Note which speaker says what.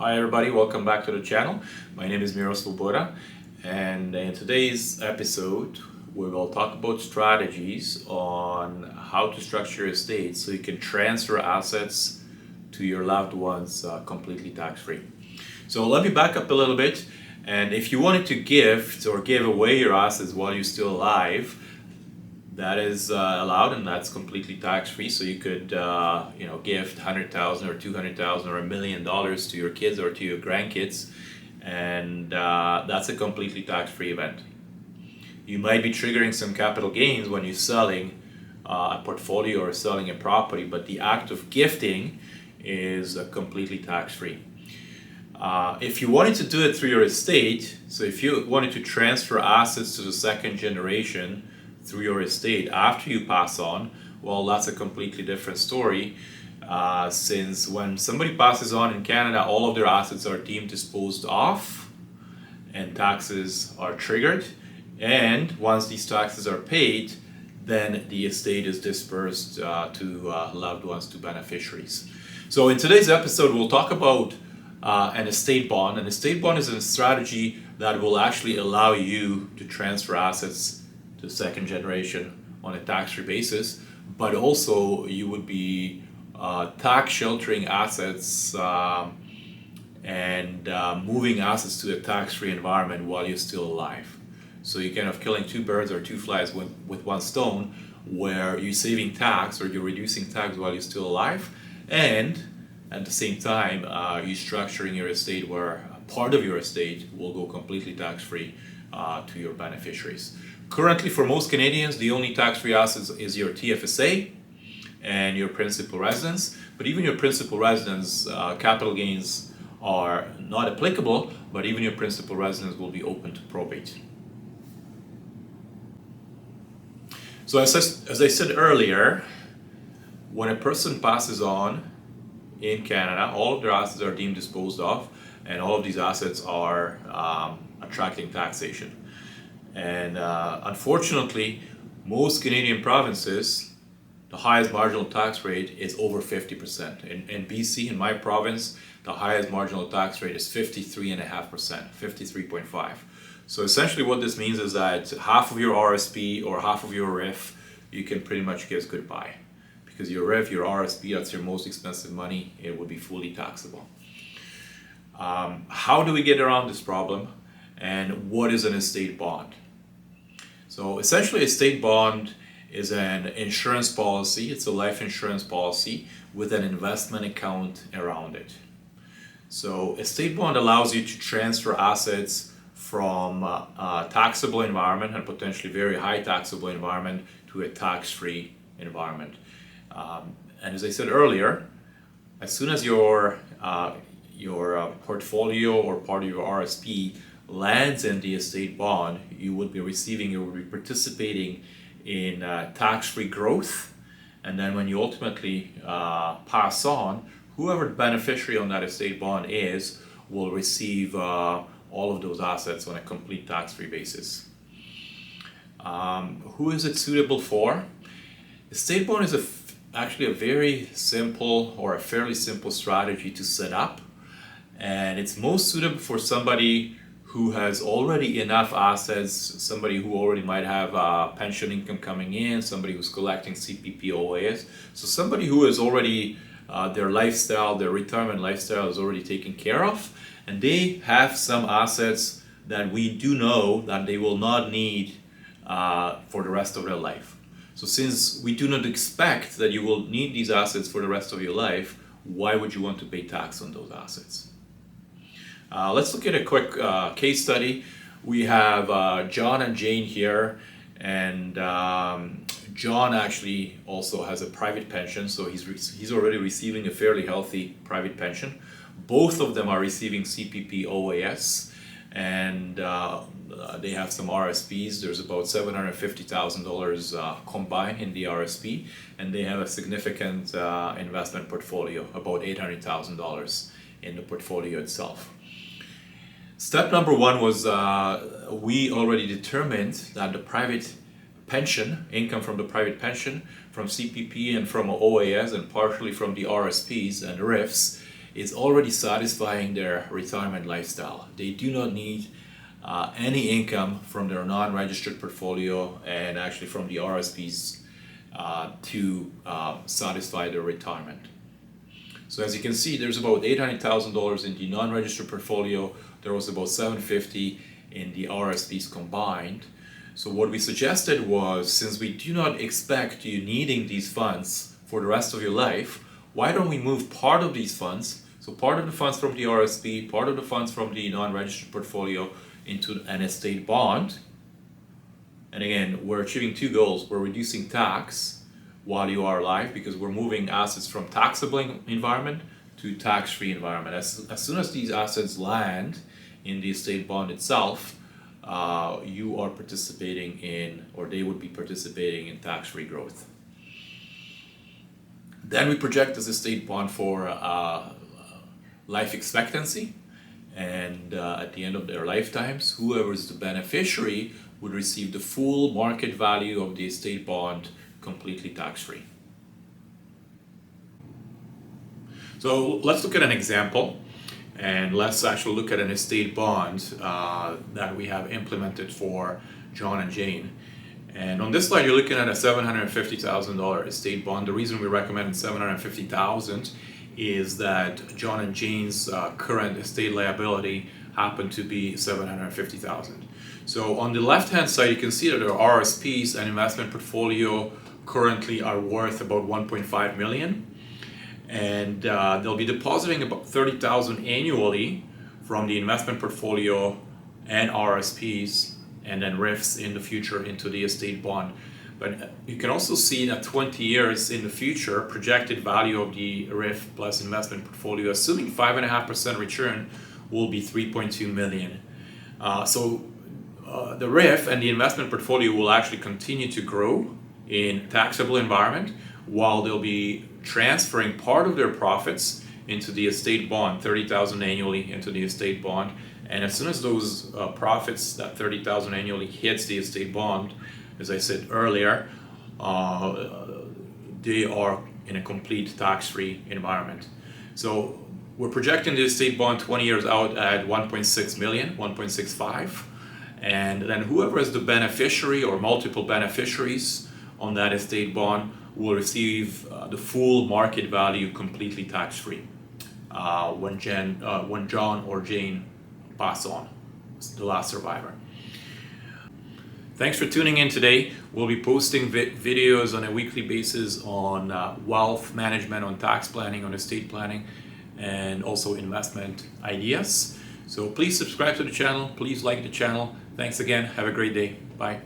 Speaker 1: Hi everybody, welcome back to the channel. My name is Miro Svoboda, and in today's episode we will talk about strategies on how to structure your estate so you can transfer assets to your loved ones completely tax-free. So let me back up a little bit, and if you wanted to gift or give away your assets while you're still alive, that is allowed, and that's completely tax-free. So you could, gift $100,000 or $200,000 or $1 million to your kids or to your grandkids, and that's a completely tax-free event. You might be triggering some capital gains when you're selling a portfolio or selling a property, but the act of gifting is completely tax-free. If you wanted to do it through your estate, so if you wanted to transfer assets to the second generation through your estate after you pass on, well, that's a completely different story, since when somebody passes on in Canada, all of their assets are deemed disposed of and taxes are triggered, and once these taxes are paid, then the estate is dispersed to loved ones, to beneficiaries. So in today's episode we'll talk about an estate bond. An estate bond is a strategy that will actually allow you to transfer assets to second generation on a tax-free basis, but also you would be tax sheltering assets and moving assets to a tax-free environment while you're still alive. So you're kind of killing two birds or two flies with one stone, where you're saving tax or you're reducing tax while you're still alive, and at the same time you're structuring your estate where part of your estate will go completely tax-free to your beneficiaries. Currently, for most Canadians, the only tax-free assets is your TFSA and your principal residence. But even your principal residence, capital gains are not applicable, but even your principal residence will be open to probate. So as I said earlier, when a person passes on in Canada, all of their assets are deemed disposed of, and all of these assets are attracting taxation. And unfortunately, most Canadian provinces, the highest marginal tax rate is over 50%. In BC, in my province, the highest marginal tax rate is 53.5%, 53.5. So essentially what this means is that half of your RSP or half of your RIF, you can pretty much kiss goodbye. Because your RIF, your RSP, that's your most expensive money, it would be fully taxable. How do we get around this problem? And what is an estate bond? So essentially, a estate bond is an insurance policy. It's a life insurance policy with an investment account around it. So estate bond allows you to transfer assets from a taxable environment and potentially very high taxable environment to a tax-free environment. And as I said earlier, as soon as your portfolio or part of your RSP lands in the estate bond, you will be participating in tax-free growth, and then when you ultimately pass on, whoever the beneficiary on that estate bond is will receive all of those assets on a complete tax-free basis. Who is it suitable for? Estate bond is actually a very simple or a fairly simple strategy to set up, and it's most suitable for somebody who has already enough assets, somebody who already might have pension income coming in, somebody who's collecting CPP OAS. So somebody who is already, their lifestyle, their retirement lifestyle is already taken care of, and they have some assets that we do know that they will not need for the rest of their life. So since we do not expect that you will need these assets for the rest of your life, why would you want to pay tax on those assets? Let's look at a quick case study. We have John and Jane here, and John actually also has a private pension, so he's already receiving a fairly healthy private pension. Both of them are receiving CPP OAS, and they have some RSPs. There's about $750,000 combined in the RSP, and they have a significant investment portfolio, about $800,000 in the portfolio itself. Step number one was we already determined that the private pension, income from the private pension, from CPP and from OAS and partially from the RSPs and RIFs is already satisfying their retirement lifestyle. They do not need any income from their non-registered portfolio and actually from the RSPs to satisfy their retirement. So as you can see, there's about $800,000 in the non-registered portfolio. There was about $750,000 in the RSPs combined. So what we suggested was, since we do not expect you needing these funds for the rest of your life, why don't we move part of these funds, so part of the funds from the RSP, part of the funds from the non-registered portfolio, into an estate bond. And again, we're achieving two goals. We're reducing tax while you are alive, because we're moving assets from taxable environment to tax-free environment. As soon as these assets land in the estate bond itself, you are participating in, or they would be participating in, tax-free growth. Then we project this estate bond for life expectancy, and at the end of their lifetimes, whoever is the beneficiary would receive the full market value of the estate bond completely tax-free. So let's look at an example, and let's actually look at an estate bond that we have implemented for John and Jane. And on this slide, you're looking at a $750,000 estate bond. The reason we recommend $750,000 is that John and Jane's current estate liability happened to be $750,000. So on the left-hand side, you can see that our RSPs and investment portfolio currently are worth about $1.5 million. And they'll be depositing about $30,000 annually from the investment portfolio and RSPs, and then RIFs in the future into the estate bond. But you can also see that 20 years in the future, projected value of the RIF plus investment portfolio, assuming 5.5% return, will be $3.2 million. So the RIF and the investment portfolio will actually continue to grow in taxable environment, while they'll be transferring part of their profits into the estate bond, $30,000 annually into the estate bond. And as soon as those profits, that $30,000 annually, hits the estate bond, as I said earlier, they are in a complete tax-free environment. So we're projecting the estate bond 20 years out at 1.6 million, 1.65, and then whoever is the beneficiary or multiple beneficiaries on that estate bond will receive the full market value completely tax-free when John or Jane pass on, the last survivor. Thanks for tuning in today. We'll be posting videos on a weekly basis on wealth management, on tax planning, on estate planning, and also investment ideas. So please subscribe to the channel. Please like the channel. Thanks again. Have a great day. Bye.